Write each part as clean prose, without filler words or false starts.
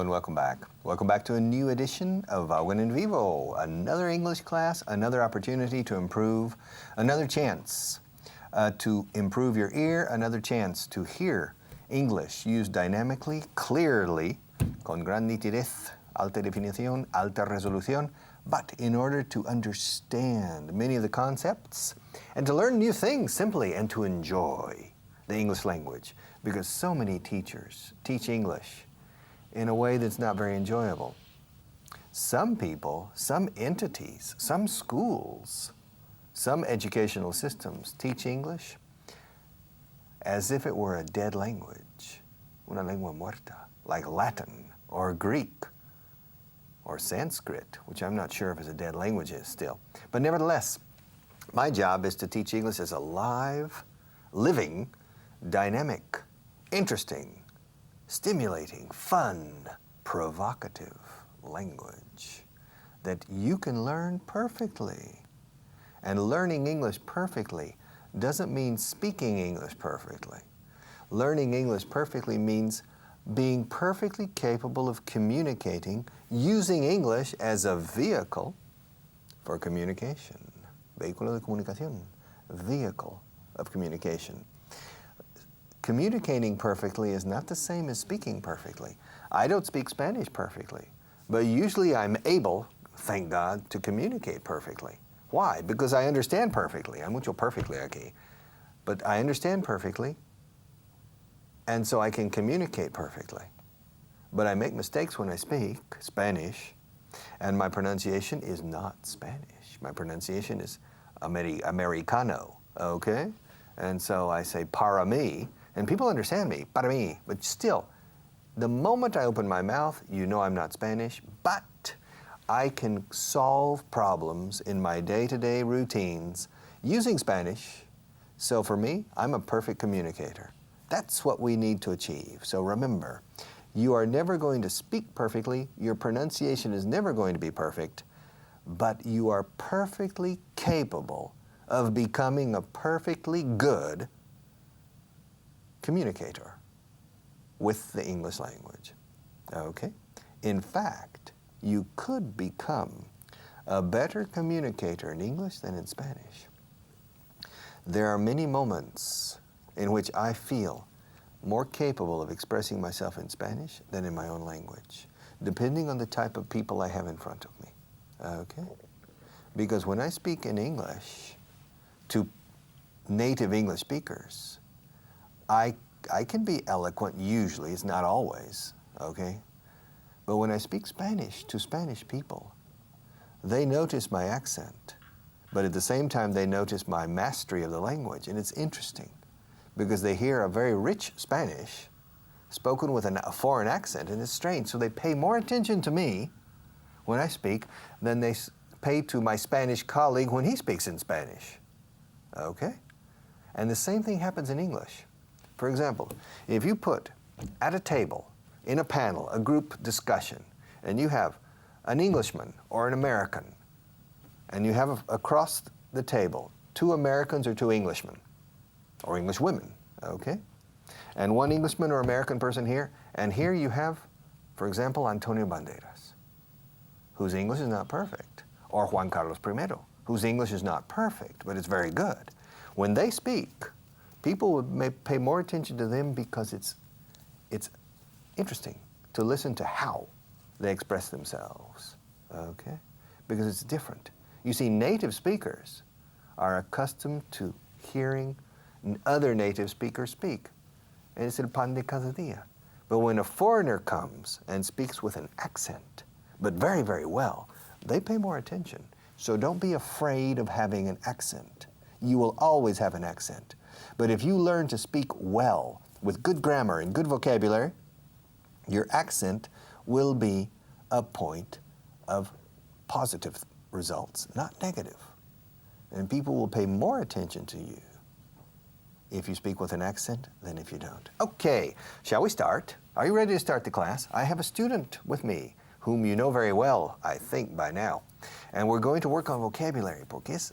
and welcome back. Welcome back to a new edition of Vaughan en Vivo. Another English class, another opportunity to improve, another chance to improve your ear, another chance to hear English used dynamically, clearly, con gran nitidez, alta definición, alta resolución, but in order to understand many of the concepts and to learn new things simply and to enjoy the English language, because so many teachers teach English in a way that's not very enjoyable. Some people, some entities, some schools, some educational systems teach English as if it were a dead language, una lengua muerta, like Latin or Greek or Sanskrit, which I'm not sure if it's a dead language is still. But nevertheless, my job is to teach English as a live, living, dynamic, interesting, stimulating, fun, provocative language that you can learn perfectly. And learning English perfectly doesn't mean speaking English perfectly. Learning English perfectly means being perfectly capable of communicating using English as a vehicle for communication. Vehículo de comunicación, vehicle of communication. Communicating perfectly is not the same as speaking perfectly. I don't speak Spanish perfectly, but usually I'm able, thank God, to communicate perfectly. Why? Because I understand perfectly. Hay mucho perfectly aquí. But I understand perfectly, and so I can communicate perfectly. But I make mistakes when I speak Spanish, and my pronunciation is not Spanish. My pronunciation is Americano, okay? And so I say para mí, and people understand me, para mí, but still, the moment I open my mouth, you know I'm not Spanish, but I can solve problems in my day-to-day routines using Spanish. So for me, I'm a perfect communicator. That's what we need to achieve. So remember, you are never going to speak perfectly, your pronunciation is never going to be perfect, but you are perfectly capable of becoming a perfectly good communicator with the English language. Okay? In fact, you could become a better communicator in English than in Spanish. There are many moments in which I feel more capable of expressing myself in Spanish than in my own language, depending on the type of people I have in front of me. Okay? Because when I speak in English to native English speakers, I can be eloquent usually, it's not always, okay? But when I speak Spanish to Spanish people, they notice my accent, but at the same time they notice my mastery of the language, and it's interesting because they hear a very rich Spanish spoken with a foreign accent, and it's strange, so they pay more attention to me when I speak than they pay to my Spanish colleague when he speaks in Spanish, okay? And the same thing happens in English. For example, if you put at a table, in a panel, a group discussion, and you have an Englishman or an American, and you have across the table 2 Americans or 2 Englishmen, or English women, okay? And 1 Englishman or American person here, and here you have, for example, Antonio Banderas, whose English is not perfect, or Juan Carlos I, whose English is not perfect, but it's very good. When they speak, people may pay more attention to them because it's interesting to listen to how they express themselves, okay? Because it's different. You see, native speakers are accustomed to hearing other native speakers speak, and it's el pan de cada día. But when a foreigner comes and speaks with an accent, but very, very well, they pay more attention. So don't be afraid of having an accent. You will always have an accent. But if you learn to speak well, with good grammar and good vocabulary, your accent will be a point of positive results, not negative. And people will pay more attention to you if you speak with an accent than if you don't. Okay, shall we start? Are you ready to start the class? I have a student with me whom you know very well, I think, by now. And we're going to work on vocabulary, porque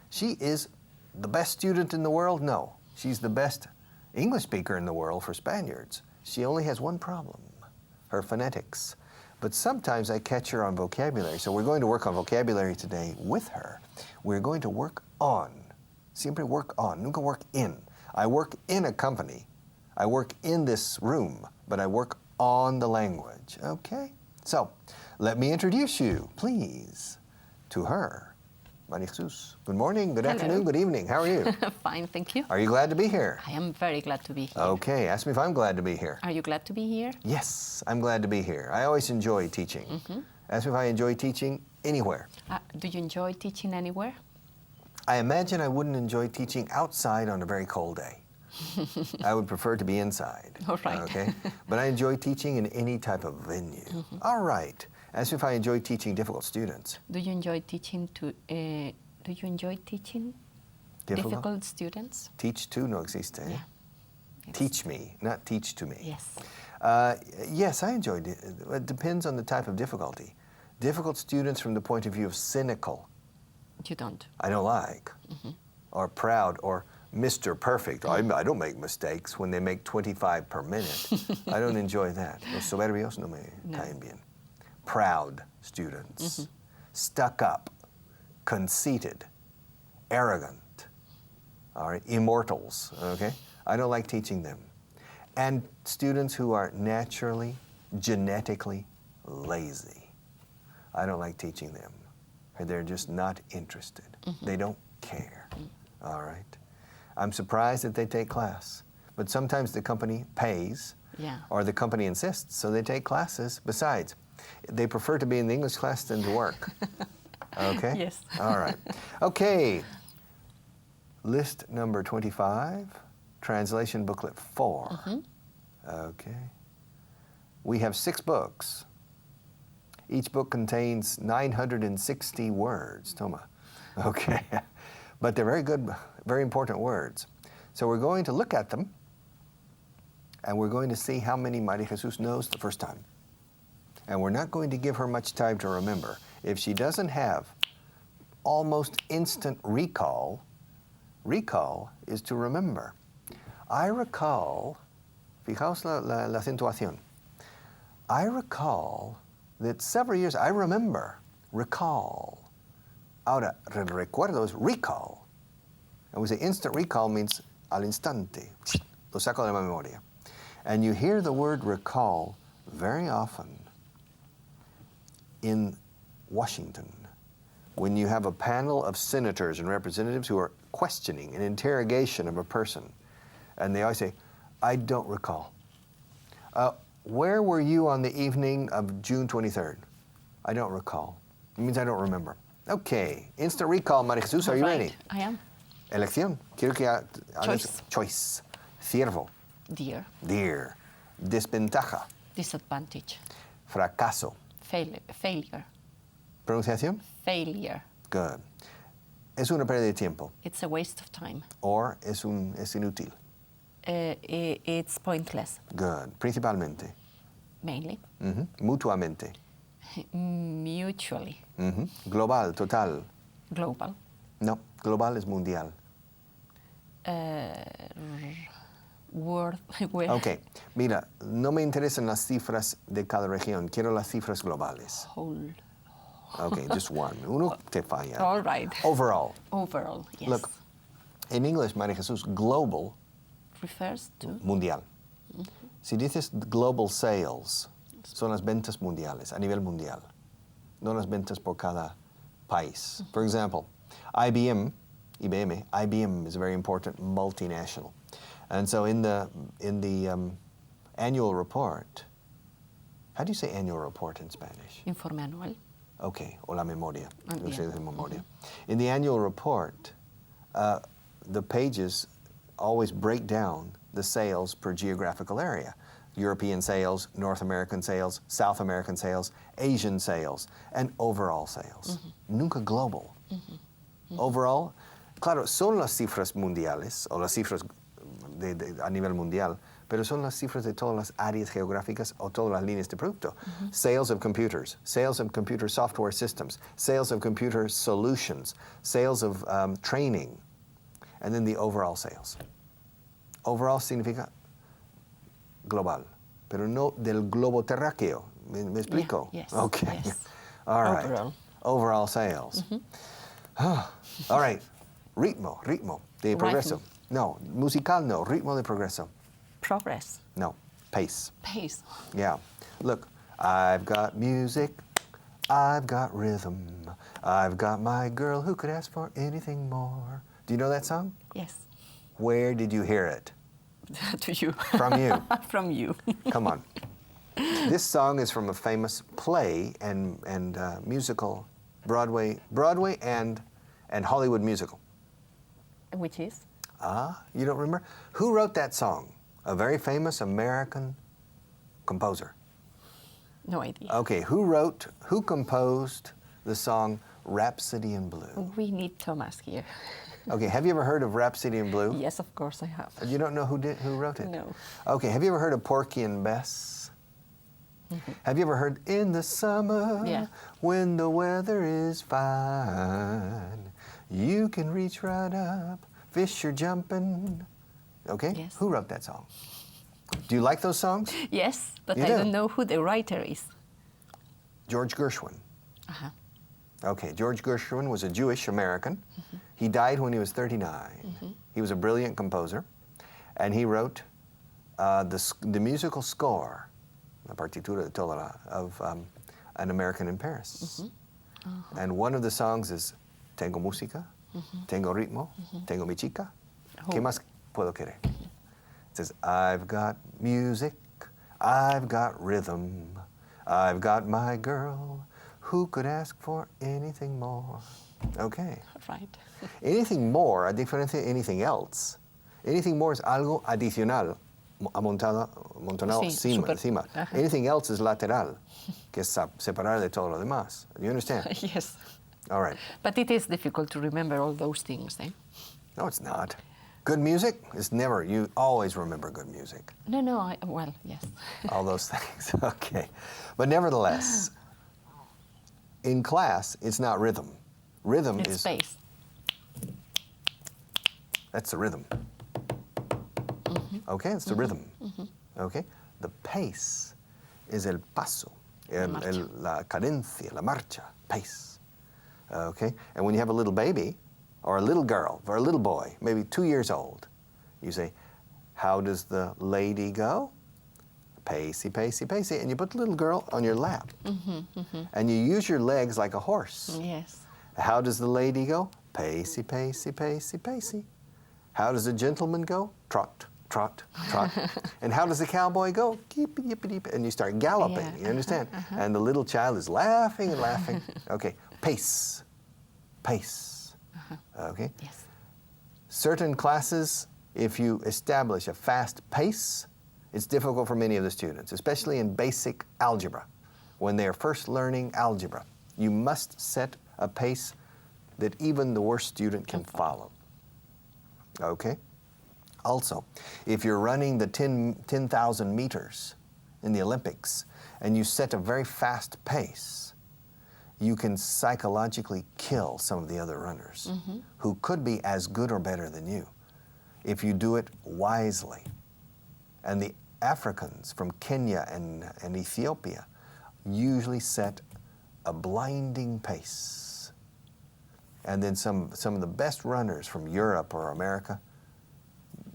she is the best student in the world? No. She's the best English speaker in the world for Spaniards. She only has one problem, her phonetics. But sometimes I catch her on vocabulary. So we're going to work on vocabulary today with her. We're going to work on. Siempre work on. Nunca work in. I work in a company. I work in this room, but I work on the language. Okay? So let me introduce you, please, to her. Maria Jesus. Good morning, good afternoon, good evening. How are you? Fine, thank you. Are you glad to be here? I am very glad to be here. Okay, ask me if I'm glad to be here. Are you glad to be here? Yes, I'm glad to be here. I always enjoy teaching. Ask me if I enjoy teaching anywhere. Do you enjoy teaching anywhere? I imagine I wouldn't enjoy teaching outside on a very cold day. I would prefer to be inside. All right. Okay, but I enjoy teaching in any type of venue. All right. Ask me if I enjoy teaching difficult students. Do you enjoy teaching difficult students? Teach to no existe. Yeah. Yes. Teach me, not teach to me. Yes. Yes, I enjoy it. It depends on the type of difficulty. Difficult students from the point of view of cynical, You don't. I don't like, or proud, or Mr. Perfect. I don't make mistakes when they make 25 per minute. I don't enjoy that. Los soberbios no me caen bien. Proud students, stuck up, conceited, arrogant, all right, immortals, okay? I don't like teaching them. And students who are naturally, genetically lazy. I don't like teaching them. They're just not interested. They don't care, all right? I'm surprised that they take class, but sometimes the company pays or the company insists, so they take classes. Besides, they prefer to be in the English class than to work. Okay? Yes. All right. Okay. List number 25, translation booklet 4. Okay. We have 6 books. Each book contains 960 words, Toma. Okay. But they're very good, very important words. So we're going to look at them, and we're going to see how many Maria Jesus knows the first time. And we're not going to give her much time to remember. If she doesn't have almost instant recall, recall is to remember. I recall, fijaos la acentuación. I recall that several years, I remember, recall. Ahora, recuerdo is recall. And we say instant recall means al instante. Lo saco de la memoria. And you hear the word recall very often in Washington when you have a panel of senators and representatives who are questioning an interrogation of a person. And they always say, I don't recall. Where were you on the evening of June 23rd? I don't recall. It means I don't remember. Okay, instant recall, Maria Jesus, are you ready? I am. Elección. Quiero que Choice. Choice. Ciervo. Dear. Dear. Desventaja. Disadvantage. Fracaso. Failure. Pronunciación? Failure. Good. Es una pérdida de tiempo. It's a waste of time. Or es inútil. It's pointless. Good. Principalmente. Mainly. Mutuamente. Mutually. Global, total. Global. No, global es mundial. World. Ok, mira, no me interesan las cifras de cada región, quiero las cifras globales. Whole. Ok, just one. Uno te falla. All right. Overall. Overall, yes. Look, in English, Maria Jesus, global refers to mundial. Si dices global sales, son las ventas mundiales, a nivel mundial, no las ventas por cada país. For example, IBM is a very important multinational. And so in the annual report, how do you say annual report in Spanish? Informe anual. Okay, o la memoria. Yeah. In the annual report, the pages always break down the sales per geographical area. European sales, North American sales, South American sales, Asian sales, and overall sales. Nunca global. Overall, claro, son las cifras mundiales, o las cifras a nivel mundial, pero son las cifras de todas las áreas geográficas o todas las líneas de producto. Sales of computers, sales of computer software systems, sales of computer solutions, sales of training, and then the overall sales. Overall significa global, pero no del globo terráqueo. Me explico? yes, Okay. yes. All right. Overall. Overall sales. All right. Ritmo de progreso. Rhythm. No, musical no. Ritmo de progreso. Progress. No, pace. Pace. Yeah. Look, I've got music, I've got rhythm, I've got my girl who could ask for anything more. Do you know that song? Yes. Where did you hear it? To you. From you. From you. Come on. This song is from a famous play and musical, Broadway and Hollywood musical. Which is? Ah, you don't remember? Who wrote that song? A very famous American composer. No idea. Okay, who composed the song Rhapsody in Blue? We need Thomas here. Okay, have you ever heard of Rhapsody in Blue? Yes, of course I have. You don't know who wrote it? No. Okay, have you ever heard of Porky and Bess? Have you ever heard In the Summer Yeah. when the weather is fine, you can reach right up, fish are jumping. Okay? Yes. Who wrote that song? Do you like those songs? Yes, but You I do? don't know who the writer is. George Gershwin. Uh-huh. Okay, George Gershwin was a Jewish American. He died when he was 39. He was a brilliant composer, and he wrote the musical score, la partitura de toda of An American in Paris. And one of the songs is Tengo música, tengo ritmo, tengo mi chica. ¿Qué Oh. más puedo querer? It says, I've got music, I've got rhythm, I've got my girl. Who could ask for anything more? Okay. Right. Anything more, a diferencia de anything else. Anything more es algo adicional, amontonado Sí, encima. Ajá. Anything else is lateral, que es separar de todo lo demás. You understand? Yes. All right. But it is difficult to remember all those things, eh? No, it's not. Good music is never, you always remember good music. No, well, yes. All those things. Okay. But nevertheless, in class, it's not rhythm. Rhythm It's is, space. that's the rhythm. Okay, it's the rhythm. Okay? The pace is el paso, marcha. la cadencia, la marcha, pace. Okay? And when you have a little baby, or a little girl, or a little boy, maybe 2 years old, you say, how does the lady go? Pacey, pacey, pacey. And you put the little girl on your lap. And you use your legs like a horse. Yes. How does the lady go? Pacey, pacey, pacey, pacey. How does the gentleman go? Trot, trot, trot. And how does the cowboy go? Keep, yip, and you start galloping. Yeah, You understand? And the little child is laughing and laughing. Okay, pace, pace. Okay. Yes. Certain classes, if you establish a fast pace, it's difficult for many of the students, especially in basic algebra. When they are first learning algebra, you must set a pace that even the worst student can follow. Okay? Also, if you're running the 10,000 meters in the Olympics and you set a very fast pace, you can psychologically kill some of the other runners who could be as good or better than you if you do it wisely. And the Africans from Kenya and Ethiopia usually set a blinding pace. And then some of the best runners from Europe or America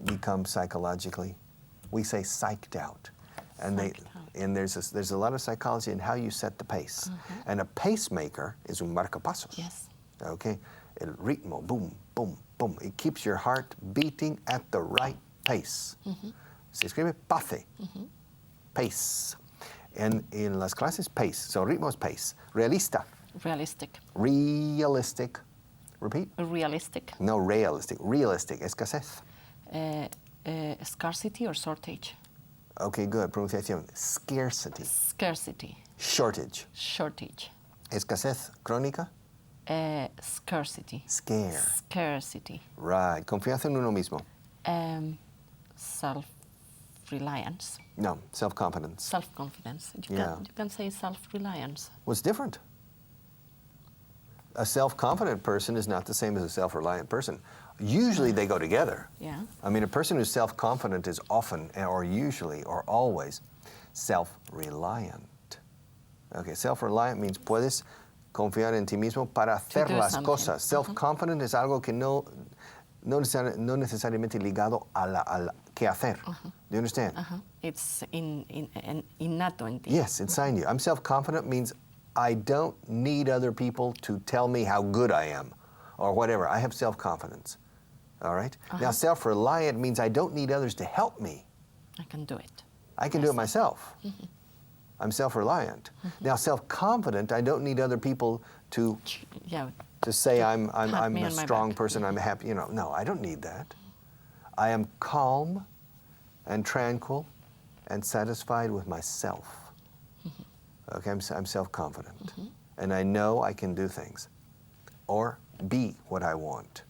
become psychologically, we say psyched out. And Psyched out. and there's a lot of psychology in how you set the pace. And a pacemaker is un marcapasos. Yes. Okay? El ritmo, boom, boom, boom. It keeps your heart beating at the right pace. Se escribe pace. Pace. And in las clases, pace. So ritmo es pace. Realista. Realistic. Realistic. Repeat. Realistic. No, realistic. Realistic. Escasez. Scarcity or shortage? Okay, good. Pronunciación. Scarcity. Scarcity. Shortage. Shortage. Escasez crónica. Scarcity. Scare. Scarcity. Right. Confianza en uno mismo. Self-reliance. No, self-confidence. Self-confidence. You can say self-reliance. What's different? A self-confident person is not the same as a self-reliant person. Usually they go together. Yeah. I mean, a person who's self-confident is often, or usually, or always self-reliant. Okay, self-reliant means puedes confiar en ti mismo para hacer do las something. cosas. Self-confident es algo que no necesariamente ligado a qué hacer. Do you understand? It's innato en ti. Yes, inside you. I'm self-confident means I don't need other people to tell me how good I am or whatever. I have self-confidence. All right? Now, self-reliant means I don't need others to help me. I can do it. I can do it myself. I'm self-reliant. Now, self-confident, I don't need other people to Yeah. say I'm pat me a on my strong back. person, I'm happy. No, I don't need that. I am calm and tranquil and satisfied with myself. Okay, I'm self-confident. And I know I can do things or be what I want.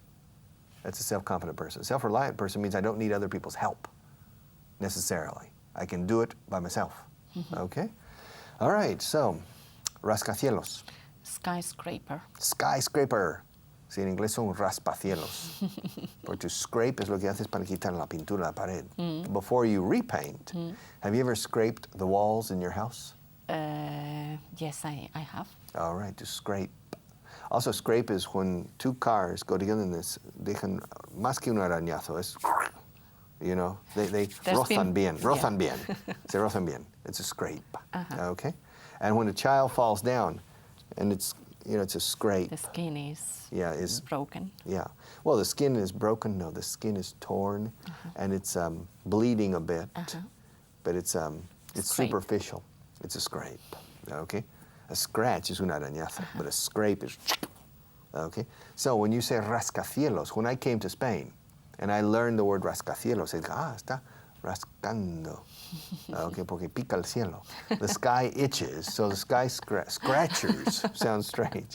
That's a self-confident person. Self-reliant person means I don't need other people's help necessarily. I can do it by myself. Okay? All right, so, rascacielos. Skyscraper. Skyscraper. Si en inglés son raspacielos. Porque to scrape es lo que haces para quitar la pintura de la pared. Before you repaint, have you ever scraped the walls in your house? Yes, I have. All right, to scrape. Also, scrape is when two cars go together and dejan más que un arañazo. Es, they There's rozan bien, yeah. rozan bien. Se rozan bien. It's a scrape. Okay? And when a child falls down and it's a scrape. The skin is broken. Yeah. Well, the skin is broken. No, the skin is torn and it's bleeding a bit. But it's Scrape. superficial. It's a scrape. Okay? A scratch is un arañazo, but a scrape is, okay? So when you say rascacielos, when I came to Spain and I learned the word rascacielos, I go, está rascando. Okay, porque pica el cielo. The sky itches, so the sky scratchers sounds strange.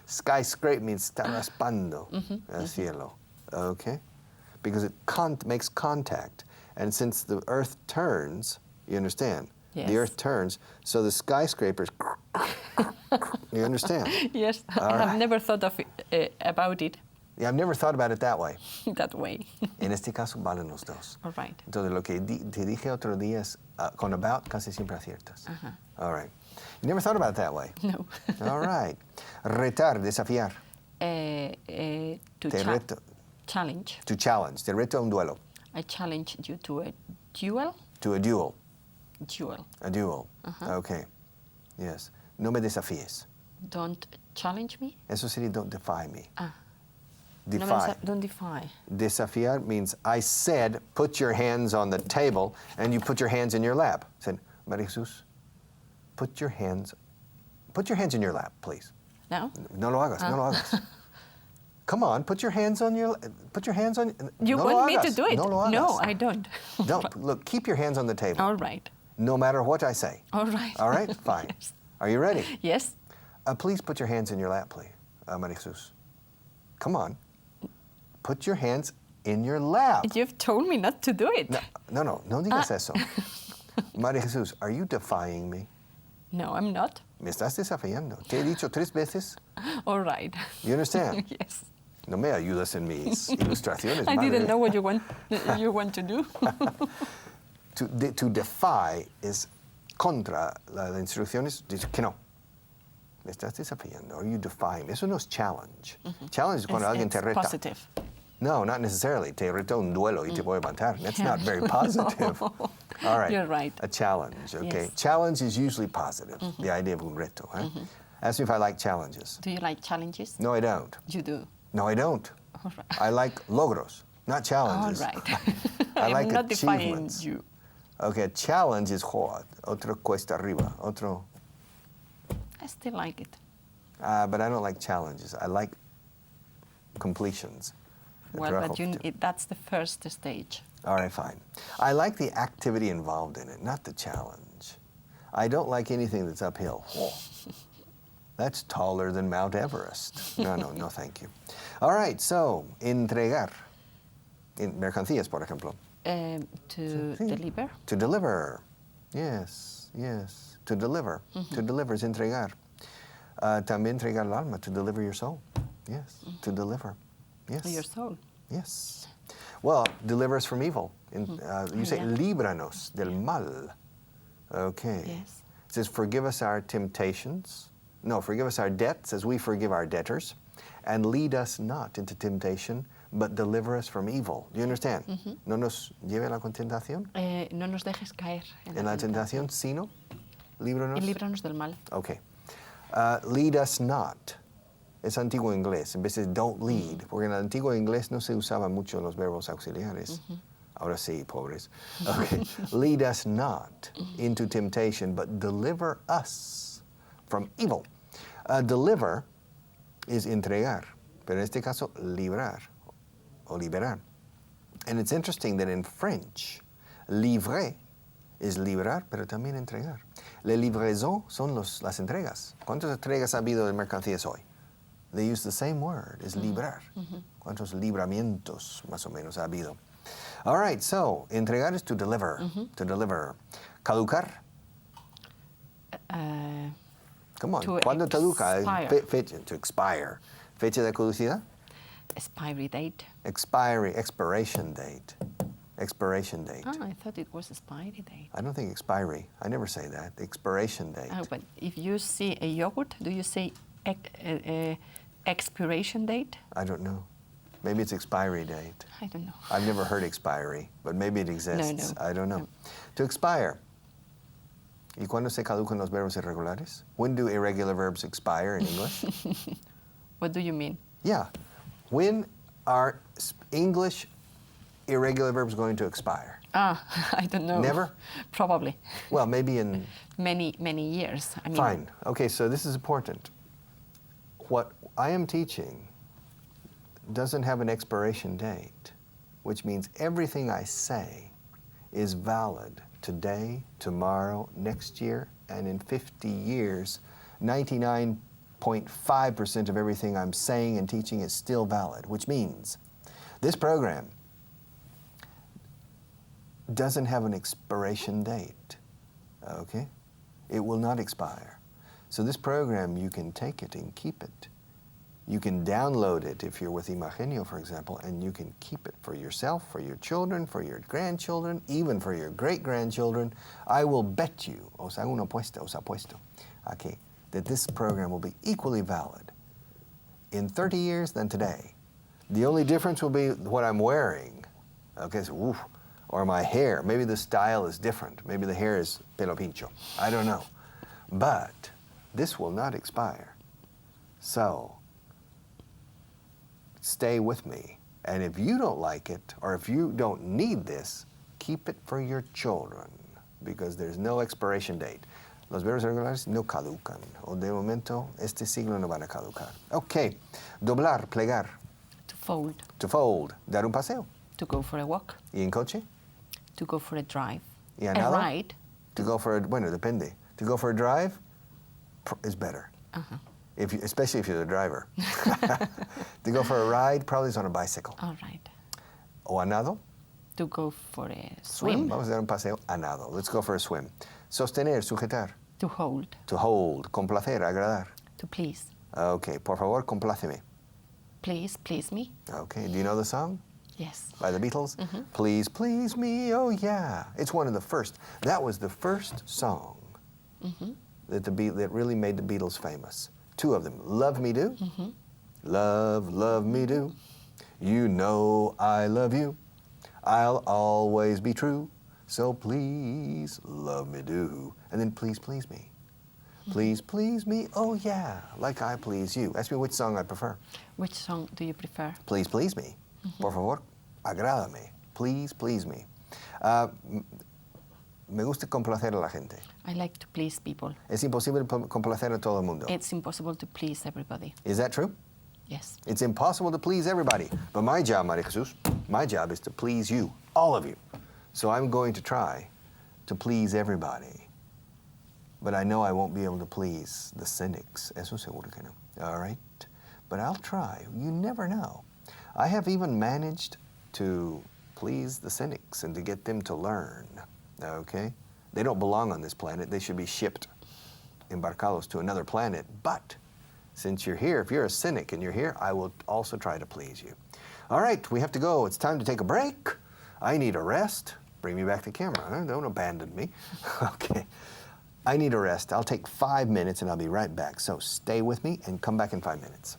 Sky scrape means está raspando el cielo, okay? Because it makes contact. And since the earth turns, you understand? Yes. The earth turns, so the skyscrapers, you understand? Yes, All I have right. never thought of about it Yeah, I've never thought about it that way. that way. En este caso valen los dos. All right. Entonces lo que te dije otro día es con about casi siempre aciertas. All right. You never thought about it that way? No. All right. Retar, desafiar. To Te reto. challenge. To challenge. Te reto a un duelo. I challenge you to a duel. To a duel. Duel. A duel. Okay. Yes. No me desafíes. Don't challenge me. Eso sería don't defy me. No Defy. don't defy. Desafiar means I said, put your hands on the table, and you put your hands in your lap. I said, Maria Jesus, put your hands in your lap, please. No? No lo hagas, no lo hagas. Come on, put your hands on. You no want lo me to hagas, do it? No lo hagas. No, I don't. Don't. Look, keep your hands on the table. All right. No matter what I say. All right. All right? Fine. Yes. Are you ready? Yes. Please put your hands in your lap, please. Maria Jesus. Come on. Put your hands in your lap. You've told me not to do it. No digas eso. María Jesús, are you defying me? No, I'm not. Me estás desafiando. Te he dicho 3 veces. All right. You understand? Yes. No me ayudas en mis ilustraciones. I madre. didn't know what you want to do. To defy es contra las instrucciones. Dice que no. Me estás desafiando. Are you defying me? Eso no es challenge. Challenge es cuando alguien te reta. Positive. No, not necessarily. Te reto un duelo y te voy a matar. That's not very positive. All right. You're right. A challenge, okay? Yes. Challenge is usually positive, the idea of un reto. Ask me if I like challenges. Do you like challenges? No, I don't. You do. No, I don't. All right. I like logros, not All challenges. right. I I'm like not defying achievements. you. Okay, a challenge is what? Otro cuesta arriba. Otro. I still like it. But I don't like challenges. I like completions. Well, but that's the first stage. All right, fine. I like the activity involved in it, not the challenge. I don't like anything that's uphill. Whoa. That's taller than Mount Everest. No, thank you. All right, so, entregar. In mercancías, por ejemplo. To Sí. deliver. To deliver. Yes. To deliver. To deliver is entregar. También entregar el alma, to deliver your soul. Yes, to deliver. Yes. To your soul. Yes. Well, deliver us from evil. You say, Yeah. líbranos del mal. Okay. Yes. It says, forgive us our temptations. No, forgive us our debts as we forgive our debtors. And lead us not into temptation, but deliver us from evil. Do you understand? No nos lleve a la tentación. No nos dejes caer En la tentación, sino, líbranos. Y líbranos del mal. Okay. Lead us not. Es antiguo inglés. En vez de don't lead, porque en el antiguo inglés no se usaban mucho los verbos auxiliares. Ahora sí, pobres. Okay. Lead us not into temptation, but deliver us from evil. Deliver is entregar, pero en este caso, librar o liberar. And it's interesting that in French, livrer es librar, pero también entregar. La livraison son las entregas. ¿Cuántas entregas ha habido de mercancías hoy? They use the same word, es librar. ¿Cuántos libramientos más o menos ha habido? All right, so, entregar is to deliver, to deliver. Caducar. Come on, ¿cuándo caduca? Expire. To expire. Fecha de caducidad? Expiry date. Expiration date. Expiration date. Ah, I thought it was expiry date. I don't think expiry. I never say that. Expiration date. Oh, but if you see a yogurt, do you say expiration date? I don't know. Maybe it's expiry date. I don't know. I've never heard expiry, but maybe it exists. No. I don't know. No. To expire. ¿Y cuándo se caducan los verbos irregulares? When do irregular verbs expire in English? What do you mean? Yeah. When are English irregular verbs going to expire? Ah, I don't know. Never? Probably. Well, maybe in... Many years. I mean, Fine. Okay, so this is important. What I am teaching doesn't have an expiration date, which means everything I say is valid today, tomorrow, next year, and in 50 years. 99.5% of everything I'm saying and teaching is still valid, which means this program doesn't have an expiration date, okay? It will not expire. So this program, you can take it and keep it. You can download it if you're with Imagenio, for example, and you can keep it for yourself, for your children, for your grandchildren, even for your great-grandchildren. I will bet you, os hago una apuesta, os apuesto, okay, that this program will be equally valid in 30 years than today. The only difference will be what I'm wearing, okay, so, oof, or my hair. Maybe the style is different. Maybe the hair is pelo pincho. I don't know. But this will not expire. So, stay with me. And if you don't like it, or if you don't need this, keep it for your children, because there's no expiration date. Los verbos irregulares no caducan, o de momento, este siglo no van a caducar. Okay, doblar, plegar. to fold. To fold, dar un paseo. To go for a walk. ¿Y en coche? To go for a drive. ¿Y a A nado? ride. To go for a, bueno, depende. To go for a drive is better. If you, especially if you're the driver. To go for a ride, probably is on a bicycle. All right. O a nado? To go for a swim. Vamos a dar un paseo a nado. Let's go for a swim. Sostener, sujetar. To hold. To hold, complacer, agradar. To please. Okay, por favor, compláceme. Please, please me. Okay, do you know the song? Yes. By the Beatles? Please, please me, oh yeah. It's one of the first. That was the first song that really made the Beatles famous. Two of them. Love Me Do. Love, love me do. You know I love you. I'll always be true. So please love me do. And then please, please me. Please, please me, oh yeah, like I please you. Ask me which song I prefer. Which song do you prefer? Please, please me. Por favor, agrádame. Please, please me. Me gusta complacer a la gente. I like to please people. Es imposible complacer a todo el mundo. It's impossible to please everybody. Is that true? Yes. It's impossible to please everybody. But my job, Maria Jesus, my job is to please you, all of you. So I'm going to try to please everybody. But I know I won't be able to please the cynics. Eso seguro que no. All right? But I'll try. You never know. I have even managed to please the cynics and to get them to learn. Okay? They don't belong on this planet. They should be shipped, embarcados, to another planet. But since you're here, if you're a cynic and you're here, I will also try to please you. All right, we have to go. It's time to take a break. I need a rest. Bring me back the camera. Huh? Don't abandon me. Okay. I need a rest. I'll take 5 minutes and I'll be right back. So stay with me and come back in 5 minutes.